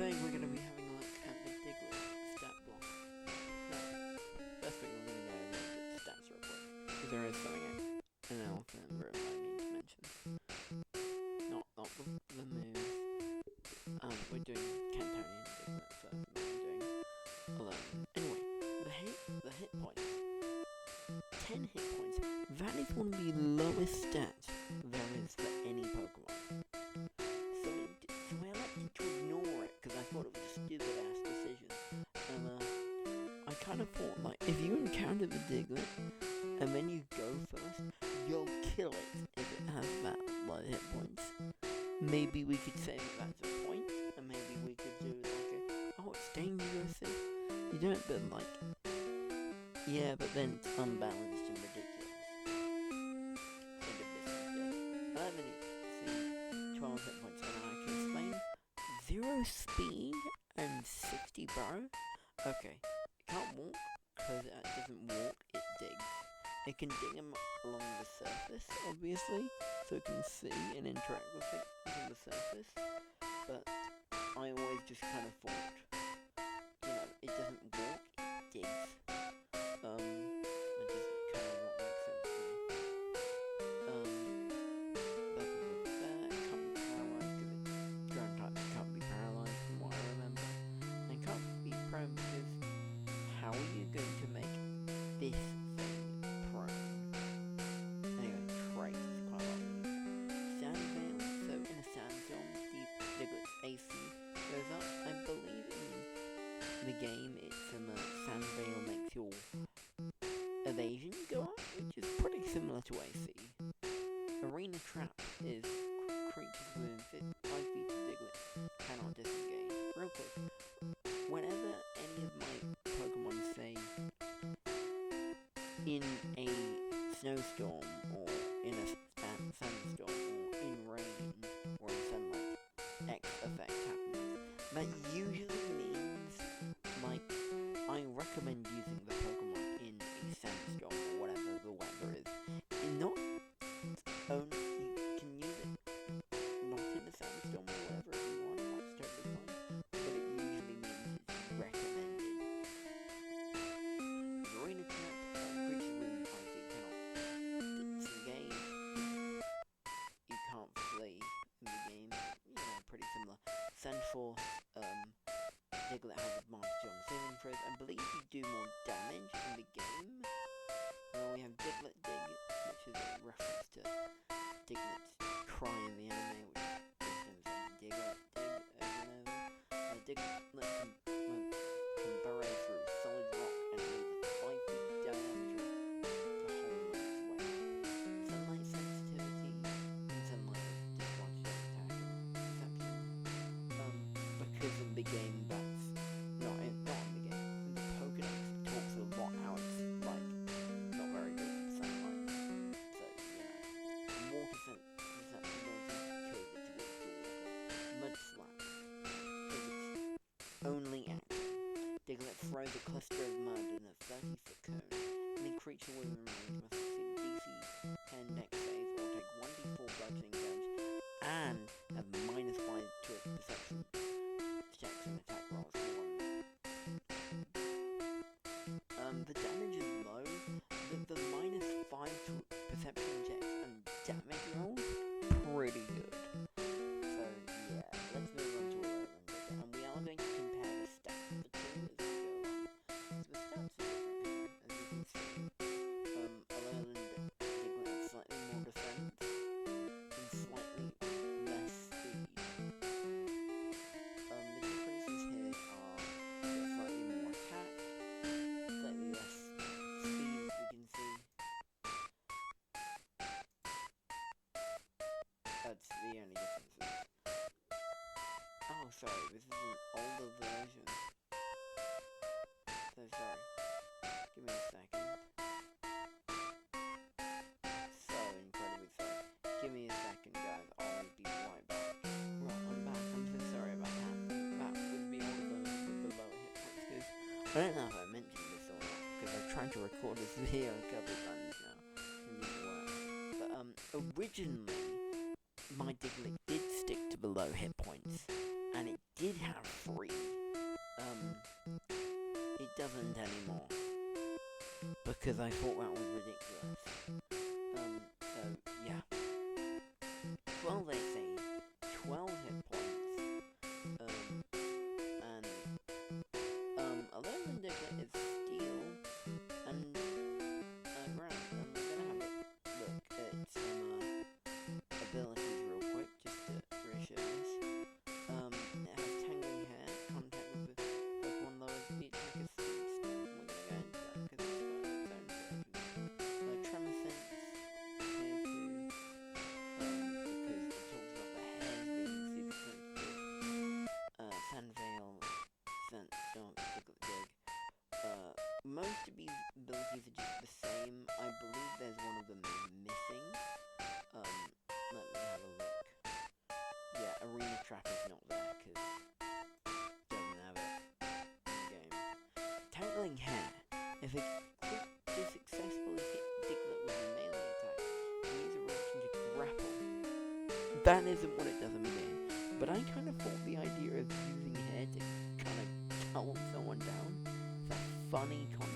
today we're going to be having a look at the Diglett stat block. Now, first thing we're going to go over is the stats real quick, because there is something an elephant in the room I need to mention. Not the move. We're doing Cantonian Diglett first, and then we're doing alone. Anyway, the hit points. 10 hit points. That is one of the lowest stats there is for any Pokemon. So I elected to ignore it because I thought it was a stupid ass decision. And I kind of thought, like, if you encounter the Diglett and then you go first, you'll kill it if it has that low hit points. Maybe we could say that that's a point, and maybe we could do like a, oh, it's dangerous if you don't, but like, yeah, but then it's unbalanced and ridiculous. Think of this instead. 11 see, 12 hit points, and I can explain 0 speed and 60 burrow. Okay, it can't walk, because it doesn't walk, it digs. It can dig them along the surface, obviously, so it can see and interact with things on the surface, but I always just kind of thought, you know, it doesn't walk, it digs. That just kind of what makes sense to me. Can't be paralyzed, because it's ground type, it can't be paralyzed from what I remember. And it can't be prone, because how are you going to make this thing prone? Anyway, traits is quite a lot. Sand veil, so in a sandstorm, Diglett's AC goes up. I believe in the game it's sand veil makes your evasion go up, which is pretty similar to AC. Arena trap is creatures within 5 feet of Diglett cannot disengage. Real quick, whenever any of my Pokemon say in a snowstorm or in a sandstorm or in rain or in sunlight, X effect happens, that usually means, like, I recommend using the Pokemon in a sandstorm or whatever the weather is. And not only you can use it not in a sandstorm or whatever if you want, that's totally fine, but it usually means it's recommended. Arena trap, creatures within 5 feet cannot disengage. You can't flee in the game, you know, pretty similar. Sand Force, Diglett has advantage on saving throws. I believe you do more damage in the game. We have Diglett Dig, which is a reference to Diglett's cry in the anime, which is Diglett Dig over and over. Diglett can burrow through solid rock and leave a 5 feet diameter to hold on its way. Sunlight sensitivity and sunlight disadvantage attack and perception. Because in the game that's not in the game. In the Pokédex it talks a lot how it's like not very good in sunlight. So, you know, water susceptibility kills it towards the water. Mud slap is its only action. Diglett throws a cluster of mud in a 30-foot cone. Any creature within range must succeed DC 10 dex save or take 1d4 bludgeoning damage and have -5 to its perception checks and attack rolls. The damage is low, the -5 to perception checks and damage rolls, pretty good. So yeah, let's move on to 11, and we are going to compare the stats of the two as we go along. So the stats are different here, as you can see. 11 Diglett has slightly more defense and slightly less speed. The differences here are slightly more attack, slightly less speed, as we can see. That's the only differences. Oh, sorry, this is an older version. So sorry. Give me a second. So incredibly sorry. Give me a second, guys. I'll be right back. Right, I'm back. I'm so sorry about that. That would be all the lower hit points, because I don't know if I mentioned this or not, because I've tried to record this video a couple of times now. It didn't work. But originally my Diglett did stick to the low hit points, and it did have 3 because I thought that was ridiculous. So, yeah. Well, they say 12 hit points. And 11 Diglett is steel and ground. And I'm gonna have a look at some abilities real quick just to reassure us. It has tangling hair, contact with the Pokemon lowers the attacker's speed. We're gonna go into that because it's got its own version. Tremor sense compared to because it talks about the hairs being super sensitive. Sandvale sense, don't Diglett dig. Most of these abilities are just the same. I believe there's one of them is missing. Let me have a look. Yeah, Arena Trap is not there because doesn't have it in the game. Tangling Hair. If it to successfully hit Diglett with a melee attack, you use a reaction to grapple. That isn't what it does in the game, but I kind of thought the idea of using hair to kind of towel someone down is a funny concept.